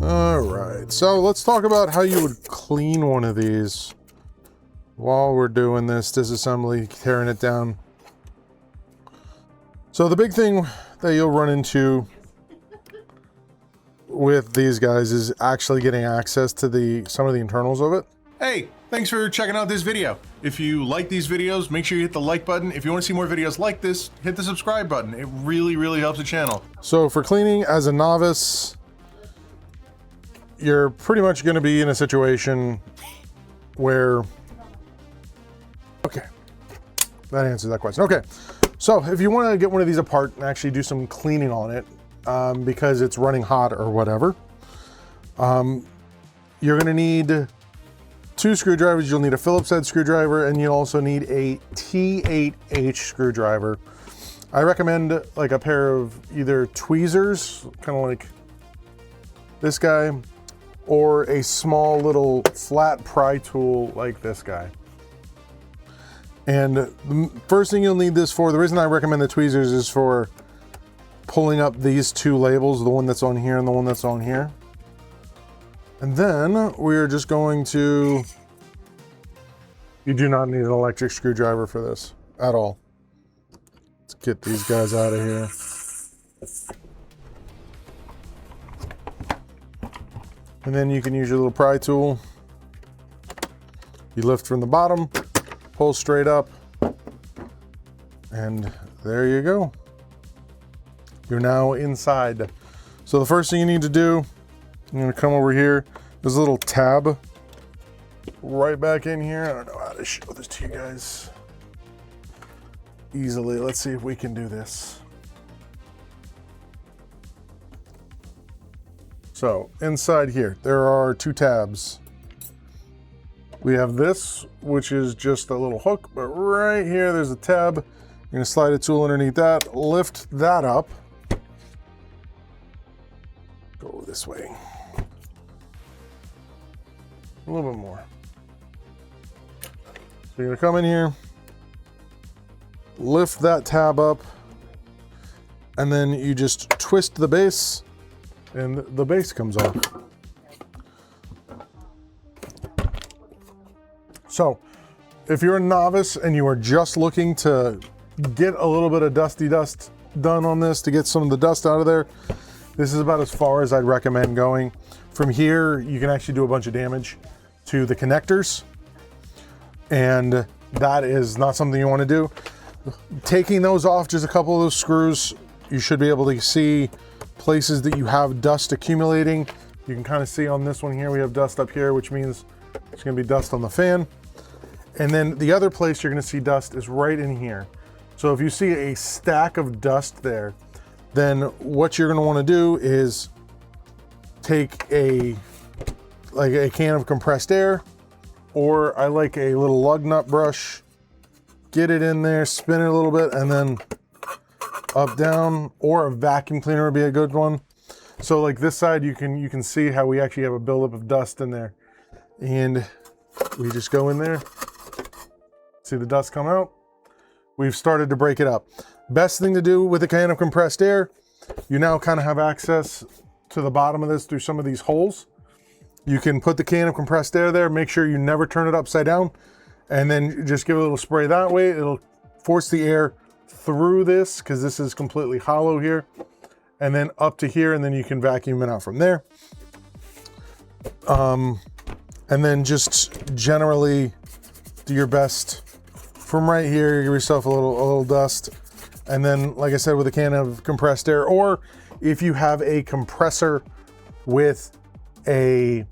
All right, so let's talk about how you would clean one of these while we're doing this disassembly, tearing it down. So the big thing that you'll run into with these guys is actually getting access to some of the internals of it. Hey, thanks for checking out this video. If you like these videos, make sure you hit the like button. If you want to see more videos like this, hit the subscribe button. It really, really helps the channel. So for cleaning as a novice, you're pretty much going to be in a situation where, okay, that answers that question. Okay, so if you want to get one of these apart and actually do some cleaning on it, because it's running hot or whatever, you're going to need 2 screwdrivers. You'll need a Phillips head screwdriver, and you'll also need a T8H screwdriver. I recommend like a pair of either tweezers, kind of like this guy, or a small little flat pry tool like this guy. And the first thing you'll need this for, the reason I recommend the tweezers is for pulling up these 2 labels, the one that's on here and the one that's on here. And then we're just going to, you do not need an electric screwdriver for this at all. Let's get these guys out of here. And then you can use your little pry tool. You lift from the bottom, pull straight up, and there you go. You're now inside. So the first thing you need to do, I'm gonna come over here. There's a little tab right back in here. I don't know how to show this to you guys easily. Let's see if we can do this. So inside here, there are 2 tabs. We have this, which is just a little hook, but right here, there's a tab. You're gonna slide a tool underneath that, lift that up. Go this way. A little bit more. So you're gonna come in here, lift that tab up, and then you just twist the base, and the base comes off. So if you're a novice and you are just looking to get a little bit of dusty dust done on this, to get some of the dust out of there, this is about as far as I'd recommend going. From here, you can actually do a bunch of damage to the connectors, and that is not something you want to do. Taking those off, just a couple of those screws, you should be able to see places that you have dust accumulating. You can kind of see on this one here, we have dust up here, which means there's going to be dust on the fan. And then the other place you're going to see dust is right in here. So if you see a stack of dust there, then what you're going to want to do is take a can of compressed air, or I like a little lug nut brush, get it in there, spin it a little bit, and then up, down, or a vacuum cleaner would be a good one. So like this side, you can see how we actually have a buildup of dust in there. And we just go in there, see the dust come out. We've started to break it up. Best thing to do with a can of compressed air, you now kind of have access to the bottom of this through some of these holes. You can put the can of compressed air there, make sure you never turn it upside down, and then just give it a little spray that way. It'll force the air through this, because this is completely hollow here, and then up to here, and then you can vacuum it out from there. And then just generally do your best from right here. Give yourself a little dust, and then like I said, with a can of compressed air, or if you have a compressor with a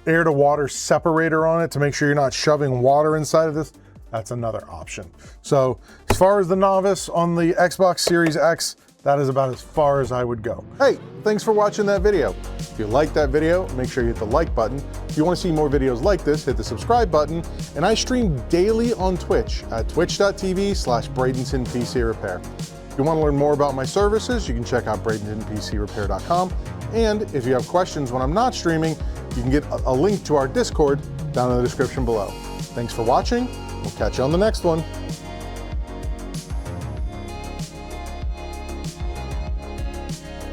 air to water separator on it to make sure you're not shoving water inside of this, that's another option. So as far as the novice on the Xbox Series X, that is about as far as I would go. Hey, thanks for watching that video. If you liked that video, make sure you hit the like button. If you want to see more videos like this, hit the subscribe button. And I stream daily on Twitch at twitch.tv/Bradenton PC Repair. If you want to learn more about my services, you can check out BradentonPCRepair.com. And if you have questions when I'm not streaming, you can get a link to our Discord down in the description below. Thanks for watching. We'll catch you on the next one.